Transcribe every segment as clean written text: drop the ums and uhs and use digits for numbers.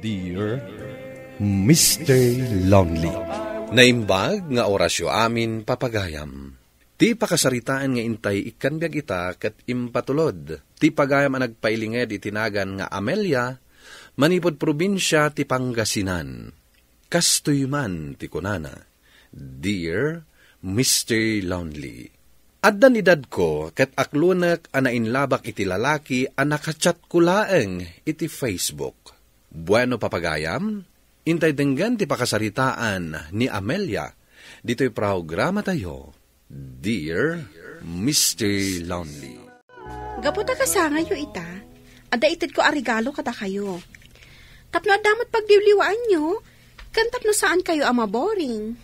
Dear Mr. Lonely. Naimbag nga orasyo amin papagayam. Ti pakasaritaan nga intay ikanbiag ita ket impatulod. Ti pagayam ang nagpailinged itinagan nga Amelia, manipod probinsya ti Pangasinan. Kastoy man ti kunana. Dear Mr. Lonely. Addan idad ko, ket aklunek anainlabak iti lalaki anakachat ko laeng iti Facebook. Bueno papagayam, intay denggan ti pakasaritaan ni Amelia, dito'y programa tayo, Dear Mr. Lonely. Gaputa kasangayo ita, ada itid ko arigalo kata kayo. Tapno adamot pagdiwliwaan nyo, kan tapno saan kayo amaboring.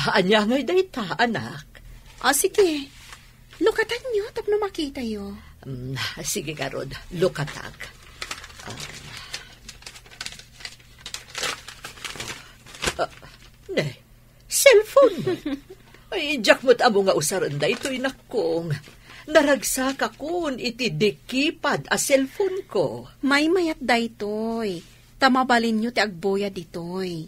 Anya ngay dayta, anak. Sige. Lukatan nyo, tapno makita yo. Sige karod, lukatag. Cellphone. Ay, jakmot amo nga usaran da ito'y nakong. Naragsak akon iti dekipad a cellphone ko. May mayat daytoy. Tamabalin nyo ti agboya ditoy.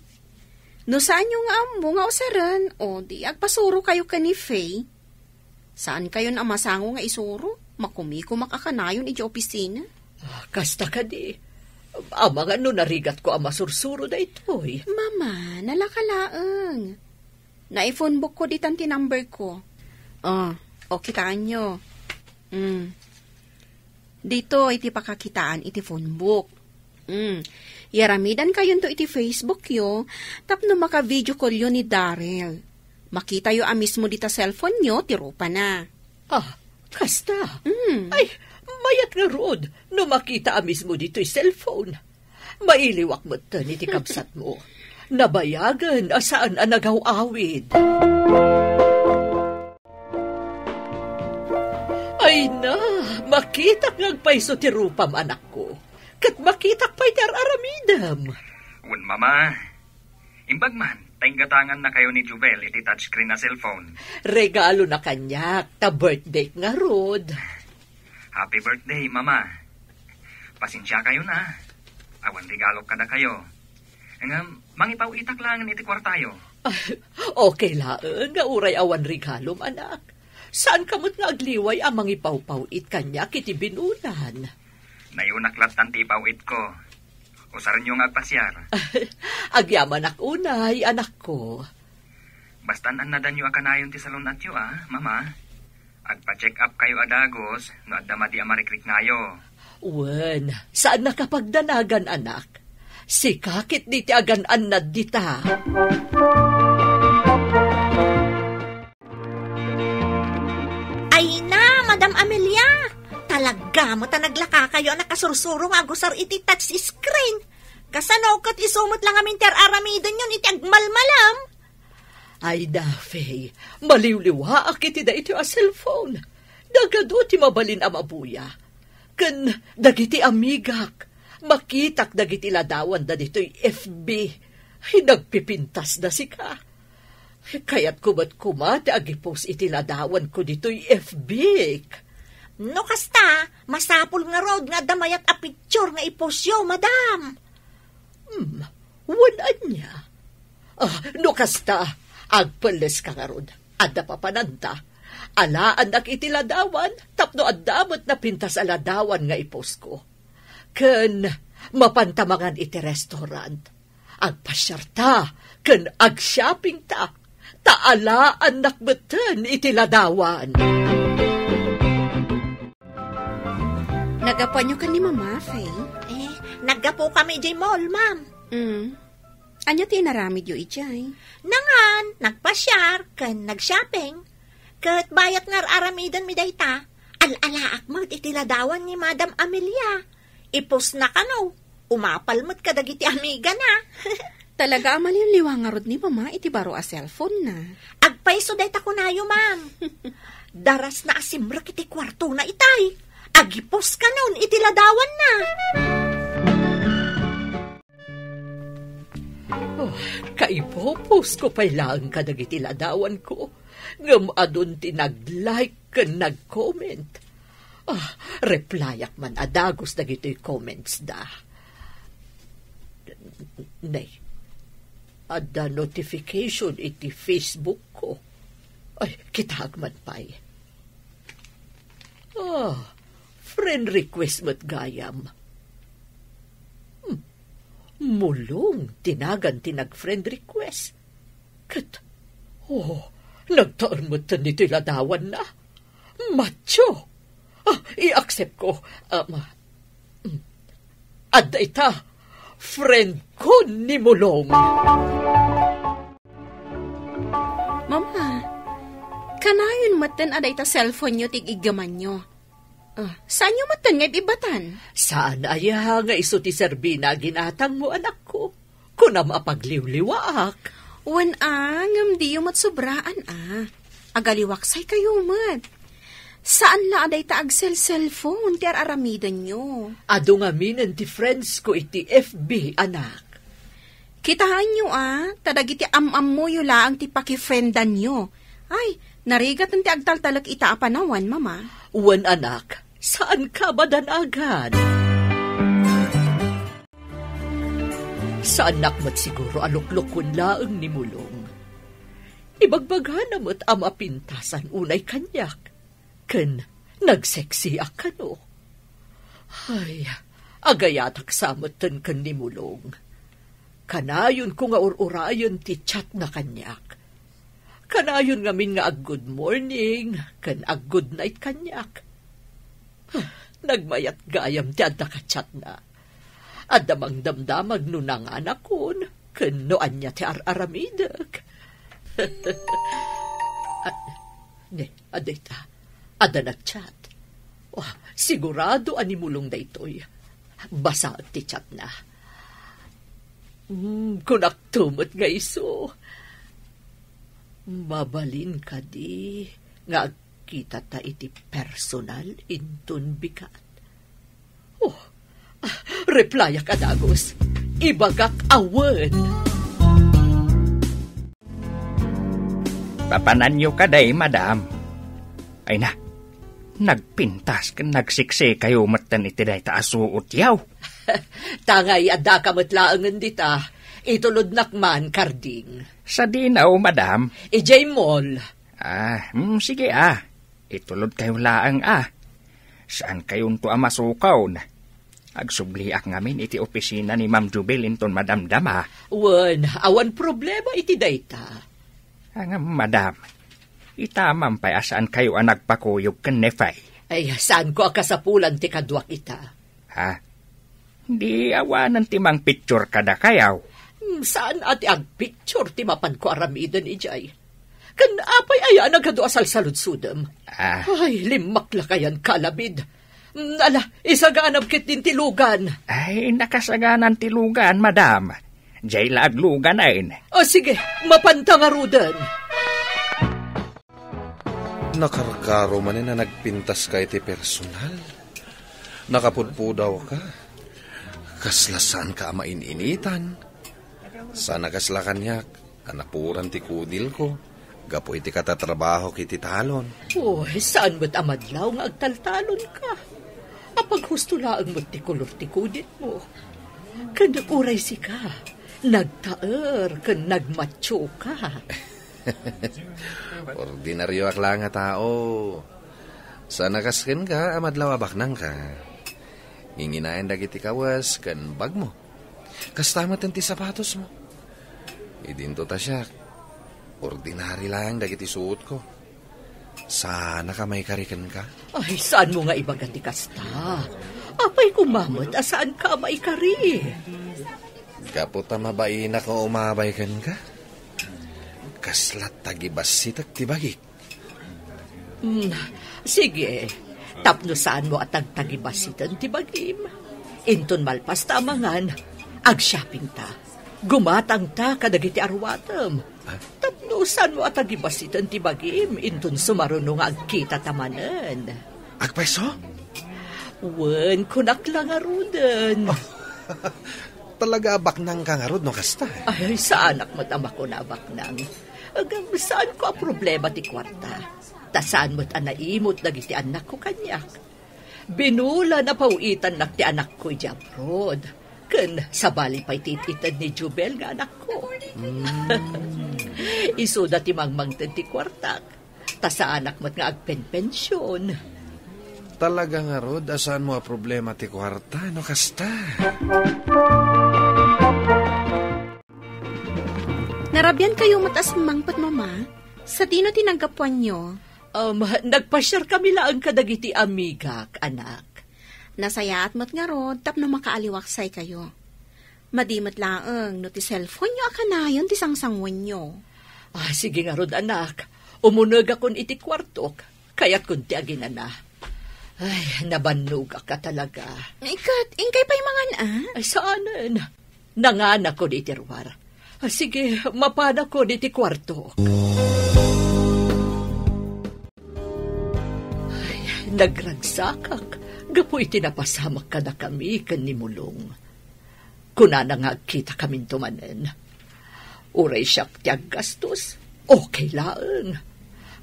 No saan nyo nga amo nga usaran, o di agpasuro kayo ka ni Faye. Saan kayo na masango nga isuro? Makumiko makakanayon iti opisina? Kasta ka di. Ama nga no narigat ko ang masursuro da ito'y. Mama, nalakalaang. Na-phone book ko ditan ti number ko. O kitaan nyo. Dito iti pakakitaan iti phone book. Yaramidan kayon to iti Facebook yo, tapno maka-video call yo ni Daryl. Makita yo mismo dita cellphone nyo, tirupa na. Kasta? Ay, mayat nga rood, no makita mismo dito'y cellphone. Mailiwak mo ta ni ti kabsat mo. Nabayagan asaan ang nagaw-awid. Ay na, makita ngagpaiso ti rupam anak ko. Kat makita pa'y aramidam. Wan mama, imbag man, gatangan na kayo ni Jubel iti touchscreen na cellphone. Regalo na kanyak, ta birthday nga rod. Happy birthday, mama. Pasensya kayo na. Awan regalo kada kayo. Mangipaw itak lang iti kwartayo. Okay lang, nga uray awan regalom, anak. Saan kamot nga agliway ang mangipaw-paw it kanyak iti binunan? Nayunaklat tanti paw it ko. Usaran nyo nga agpasyar. Agyaman unay, anak ko. Bastan an nadan nyo akanayon ti salon at yo, mama. Agpa-check up kayo adagos, no adama di amarikrik ngayo. Wen, saan nakapagdanagan, anak? Si kakit di ti agan-an na dita. Ay na, Madam Amelia! Talaga mo ta naglaka kayo na kasursuro nga gusar iti touch screen. Kasano kat isumot lang amin aramidon yun iti agmalmalam. Ay da, Faye, maliwliwa akiti da iti a cellphone. Dagado ti mabalin ang abuya. Kan dagiti amigak, makitak dagiti ladawan da dito'y FB. Ay nagpipintas da si ka. Kaya't kumat kumati agipos iti ladawan ko dito'y FB. No kasta, masapul nga road nga damayat a picture nga iposyo, madam. Wanan niya. No kasta, agpales ka nga road. Adda pa pananta. Alaan nakitiladaawan, tapno addamot na pintas aladawan nga ipos ko. Ken, mapantamangan iti restaurant. Agpasyarta, ken ag-shopping ta. Taalaan nakbeten iti ladawan. Nagapan nyo ka ni Mama, Faye? Naggapo kami di mall, ma'am. Anya tinaramid yo ijay? Nangan, nagpasyar, kan nag-shopping. Kat bayat nga aramidan mi dayta, al-alaak mo iti ladawan ni Madam Amelia. Ipos na kano, umapalmot ka dagiti amiga na. Talaga amalin liwang nga rod ni Mama, iti baro a cellphone na. Agpaiso dayta ko na yo, ma'am. Daras na asimrak iti kwarto na itay. Agipos ka nun, itiladawan na. Kaipopos ko pa'y lang ka nagitiladaawan ko. Ngam adun ti nag-like ka nag-comment. Replyak man adagos dagito'y comments da. Nay, ada notification iti Facebook ko. Ay, kitagman pa'y. Friend request mo't gayam. Mulong, tinagan tinag-friend request. Kat, nagtaan mo't nito iladawan na. Macho. I-accept ko. Adda ita, friend ko ni Mulong. Mama, kanayon matan aday ta cellphone nyo tig-igaman nyo. Saan nyo matan nga ibatan? Saan aya nga iso ti Serbina ginatang mo anak ko? Kunam apagliwliwaak. Wan ngam di yung matsobraan Agaliwaksay kayo mat. Saan la aday ta cellphone ti aramidan nyo? Ado nga minen ti friends ko iti FB anak. Kitahan nyo tadagiti am-am mo yula ang ti pakifriendan nyo. Ay, narigat ang ti agtaltalak ita apanawan, mama. Wan anak, saan ka ba danagan? Sa anak mo't siguro aluklukon laang ni Mulong. Ibagbaghan na mo't ama pintasan unay kanyak. Ken, nagseksi akano. Ay, agayatak samotan kan ni Mulong. Kanayon ko nga ururayon ti chat na kanyak. Kanayon nga min nga good morning, kan good night kanyak. Nagmayat gayam ti adda ka chat na. Adamang damdamag nunang anak kun, kan noan niya ti aramidag. Adita, ada nag-chat. Sigurado animulong da ito'y. Basa ti chat na. Kunak tumot nga iso. Mabalin ka di nga kita ta iti personal intun bikat. Replya ka dagos. Ibagak awen. Papanan nyo kaday, madam. Ay na, nagpintas ka nagsiksi kayo matan iti day taasuot yaw. Tangay adda ka matlaangan dita, itulod nakman karding. Sa dinaw, madam. Ijay mall. Sige itulod kayo laang Saan kayong to masukaw na? Agsubliak ngamin iti opisina ni Ma'am Jubel inton madamdama. Awan problema iti dayta. Madam, itamam pa asaan kayo ang nagpakuyog kan nefay. Ay, saan ko akasapulan ti kadwak ita? Di awanan ti mang picture kada kayaw. Saan ati ang picture ti mapan ko aramidan ijay? Kan apay aya nagkadwa salsaludsudem. Ay, limak lakayan kalabid. Isaganap kit din tilugan. Ay, nakasaganan tilugan, madam. Jay laaglugan ay. Sige, mapantangarudan. Nakarkaro man na nagpintas ka iti personal. Nakapudpudaw ka. Kaslasan ka maininitan. Sana kasla kanyak, anapuran ti kudil ko. Gapo iti katatrabaho kiti talon. Saan mo't amadlaw nga agtaltalon ka? Apag husto laang mo't ti kulor ti kudit mo. Kanapuray si ka. Nagtaer, kan nagmacho ka. Ordinaryo akla nga tao. Sana kasken ka, amadlaw abaknang ka. Nginginayan dagiti kawas, kan bag mo. Kastamat ti sapatos mo. Idinto ta siya. Ordinary lang dagiti suot ko. Sana ka may karikan ka. Ay, saan mo nga ibagati kasta? Apay kumamot, asaan ka may kari? Kapot ta mabain ako umabay kan ka. Kaslat tagibasitak tibagik. Sige, tapno saan mo at tagtagibasitan tibagim. Inton malpas ta amangan, ag-shopping ta. Gumatang ta kadagiti arwatam. Tapno saan mo at tagibasitan tibagim. Inton sumarunong agkita tamanan. Agpaiso? Kunak lang arudan. Talaga abaknang kang arod no kasta. Ay, saan ak matama ko na abaknang? Saan ko ang problema ti kwarta? Tasaan mo't anaimot nagiti anak ko kanyak. Binula na pauitan nak ti anak ko jabrod. Ken sabali pa'y tititad ni Jubel nga anak ko. Isuda ti mangmangtad ti kwartak. Ta sa anak mo't nga agpenpensyon. Talaga nga, Rod, asaan mo a problema ti kwarta, no kasta? Narabyan kayo matas mangpat, Mama? Sa tino tinanggapuan nyo? Nagpasyar kami lang kadagiti amigak, anak. Nasayaat mo't nga, Rod, tapno makaaliwaksay kayo. Madimot laang no ti cellphone nyo akanayon ti sangsangwan nyo. Sige nga, Rod, anak. Umunag akon iti kwartok, kaya't kun ti agina na. Ay, nabanug ka talaga. Ikat, ingkay pa'y mangan, Ay, saanan? Nanganak ko di tirwar. Sige, mapana ko di ti kwarto. Ay, nagragsakak. Gapoy tinapasamak ka na kami kanimulong. Kunana nga kita kami tumanen. Uray siyak tiyag gastos. Okay lang.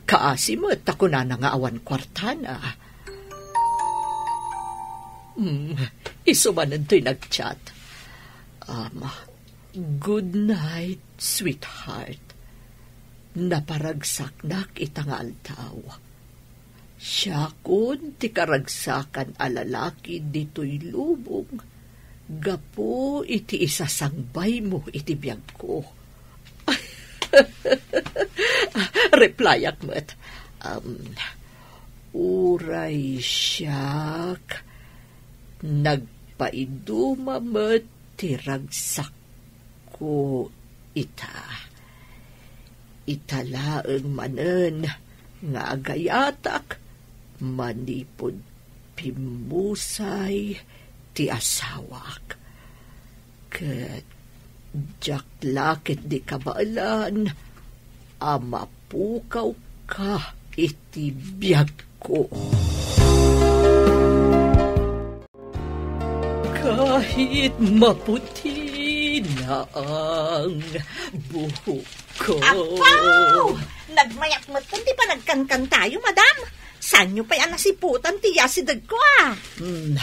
Kaasimot ako na nga awan kwartana. Isumanan to'y nag-chat. Good night, sweetheart. Naparagsak nak itangal tao. Siya kun ti karagsakan alalaki dito'y lubong. Gapo iti isasangbay mo iti biyag ko. Replyak mo't. Uray siyak. Nagpaiduma mo't tiragsak ko ita. Italaang manen nga agayatak manipod pimusay ti asawak. Ket jaklakit di kabaalan amapukaw ka iti biyag ko. Kahit maputi na ang buhok ko. Apaw! Nagmayak mo ito, di pa nagkankan tayo, madam? Saan nyo pa'y anasiputan ti yasidag ko,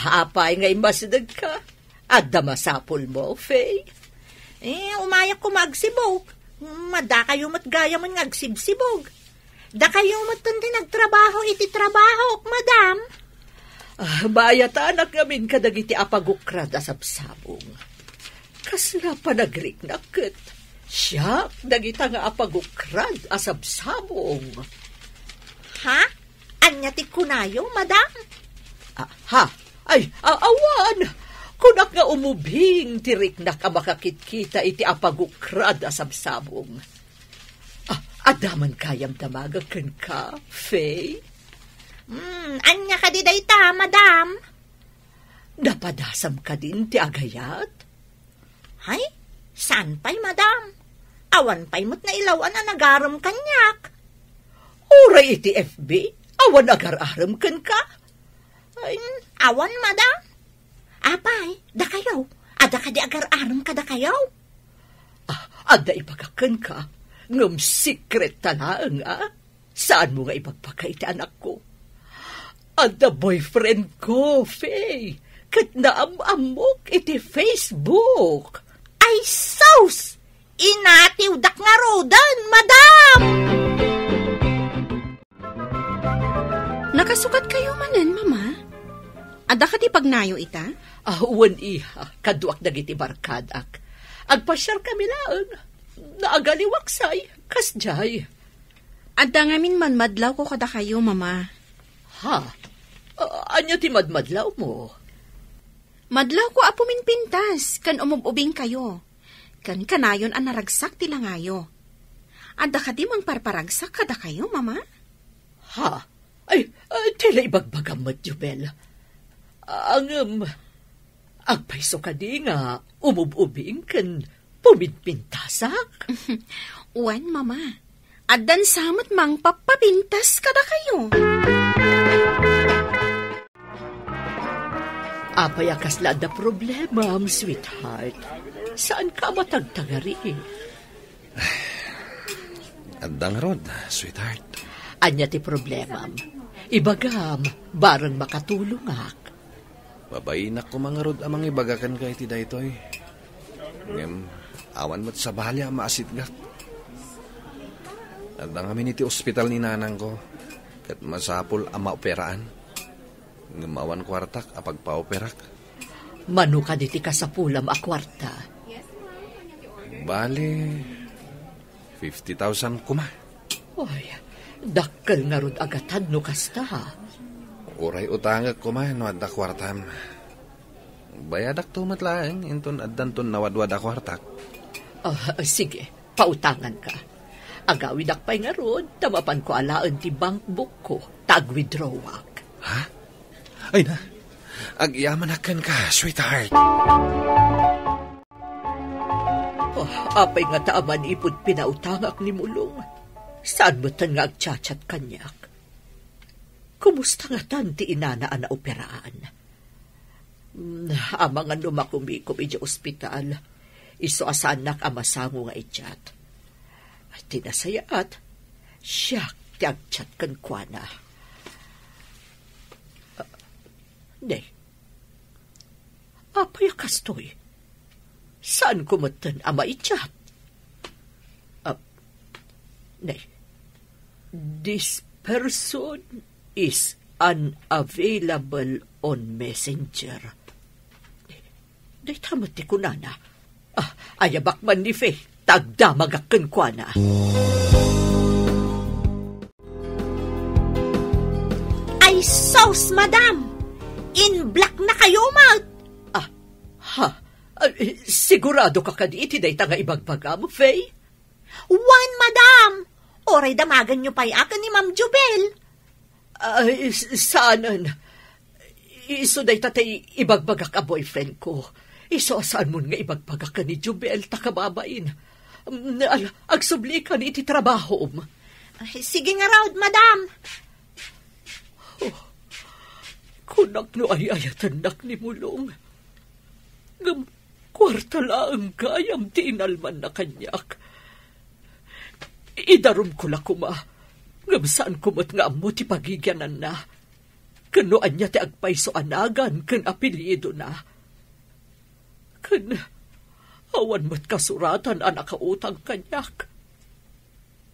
Hapay nga'y masidag ka. Adda masapol mo, Faye. Umayak ko magsibog. Mada kayo matgaya man ngagsibsibog. Da kayo matundi nagtrabaho iti trabaho, madam. Bayat anak ngamin kadagiti apagukrad asabsabong. Kasla pa nagrik nakit. Siya, dagita nga apagukrad asabsabong. Ha? Anya ti kunayo, madam? Awan! Kunak nga umubing tirik na ka makakitkita iti apagukrad asabsabong. Adaman kayam damagakan ka, Faye? Anya ka di dayta, madam? Napadasam ka din ti agayat? Hay, saan pa'y, madam? Awan pa'y mo't na ilawan na nagaram kanyak. Uray iti FB, awan agar-aram kan ka? Awan, madam? Apay, da kayo. Ada ka di agar-aram ka da kayo? Ada ipagakan ka. Ngam secret talaan nga. Saan mo nga ipagpakay ti anak ko? Ada boyfriend ko, Faye. Kat naamamok iti Facebook. Ay, sus! Inatiwdak nga rodan, madam! Nakasukat kayo manen, Mama? Ada ka di pagnayo ita? Wan iha, kaduak dagiti barkadak. Agpasyar kami laang. Naagaliwaksay, kasjay. Ada ngamin man madlaw ko kada kayo, Mama. Anya ti madmadlaw mo? Madlaw ko apo minpintas, kan umububing kayo. Kan kanayon ang naragsak tila ngayo. Ada ka di mang parparagsak kada kayo, Mama? Ay, tila ibagbagam mat, Jubel. Agpaiso ka di nga, umububing kan puminpintasak. Uwan, Mama. Adan samot mang papapintas kada kayo. Apay akasla da problema, sweetheart. Saan ka matagtagari? Adang Rod, sweetheart. Anya ti problema. Ibagam, barang makatulong ak. Babainak ko mga rod amang ibagakan ka iti daytoy. Ngem, awan mo't sa balya maasitgak. At ang amin iti ospital ni nanang ko, kat masapol ang maoperaan. Ngem awan kwartak apag paoperak. Mano ka diti ka sa pulam a kwarta? Bale, 50,000 kuma. Ay, dakkel nga rod agatan no kasta. Uray utangag kuma, no adda kwartam. Bayadak tumatlaeng, inton addan ton nawadwad a kwartak. Sige, pautangan ka. Agawid akpay nga rod, tamapan ko alaan ti bank book ko, tag-withdrawak. Ha? Ay na, agyamanakan ka, sweetheart. Apay nga taaman ipod pinautangak ni Mulong. Saan mo tan nga agchat-chat kanyak? Kumusta nga tan ti inanaan na operaan? Amang ano makumikom iti ospital, iso asanak amasango nga ichat. At tinasayaat, siyak ti agchat kan kwa na. Nay, apay kastoy? Saan kumatan ama ichat? Nay, this person is unavailable on Messenger. Day tamat ti kunana. Ayabak man ni Faye, tagdamagakan kwa na. Ay, sauce, madam! In black na kayo, Maud! Sigurado ka kaditi day tanga ibagbagam, Faye? One, madam! Oray damagan nyo pa'y akin ni Ma'am Jubel. Saanan? Iso day tatay ibagbagak a boyfriend ko. Iso saan mo nga ibagbagak ka ni Jubel takababain. Agsubli ka ni iti trabaho. Sige nga raw, madam. Kunak no ay ayatanak ni Mulong. Ngam kwarta laang kayam tinalman na kanyak. Idarum ko la kuma. Ngam saan kumot nga amo ti pagigyanan na. Kanoan niya ti agpayso anagan kan apelyido na. Kan awan mo't kasuratan anak kautang kanyak.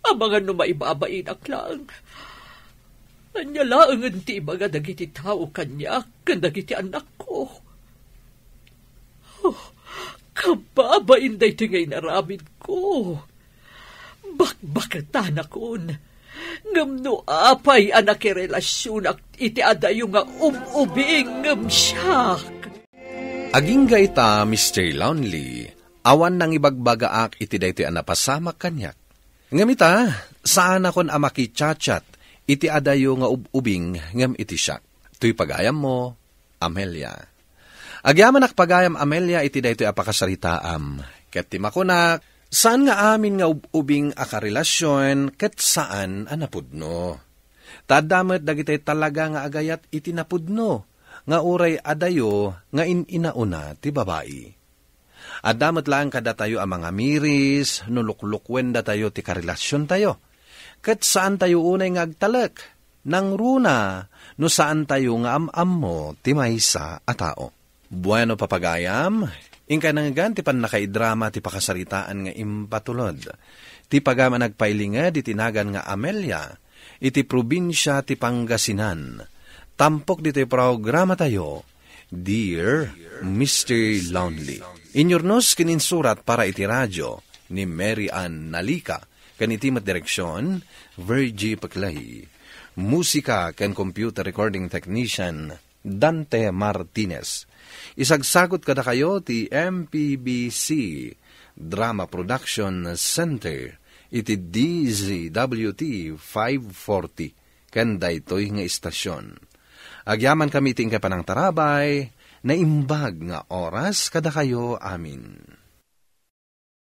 Abangan no maibabain aklang. Anya laangan ti mga dagiti tao kanyak kan dagiti anak ko. Kababain day ti ngay naramid ko. Bakbakatan akon. Ngam no apay anak relasyon ak iti adayo nga umubing ngam siyak. Aging gaita, Mr. Lonely, awan nang ibagbagaak iti daytoy anapasamak kanyak. Ngamita, saan akon amakichat iti adayo nga ubing ngam iti siyak. Tuy pagayam mo, Amelia. Agyaman pagayam Amelia iti daytoy apakasaritaam. Ket ti makunak, saan nga amin nga ubing akarelasyon ket saan anapudno. Tadamet dagitay talaga nga agayat iti napudno, nga uray adayo nga inauna ti babae. Adamet lang kada tayo ang mga miris, nuluklukwen da tayo ti karelasyon tayo. Ket saan tayo unay nga agtalek, nang runa, no saan tayo nga ammo ti maysa a tao. Bueno papagayam, ingka nanggan ti pan nakaidrama ti pakasaritaan nga impatulod. Ti pagama nagpailinged itinagan nga Amelia, iti probinsya ti Pangasinan. Tampok dito programa tayo, Dear Mr. Lonely. Inyornos kininsurat para iti radyo ni Mary Ann Nalika, kanitimat direksyon, Virgie Paclay. Musika ken computer recording technician, Dante Martinez. Isagsagot kada kayo ti MPBC Drama Production Center iti DZWT 540 ken daytoy nga istasyon. Agyaman kami ting kapanang tarabay na imbag nga oras kada kayo amin.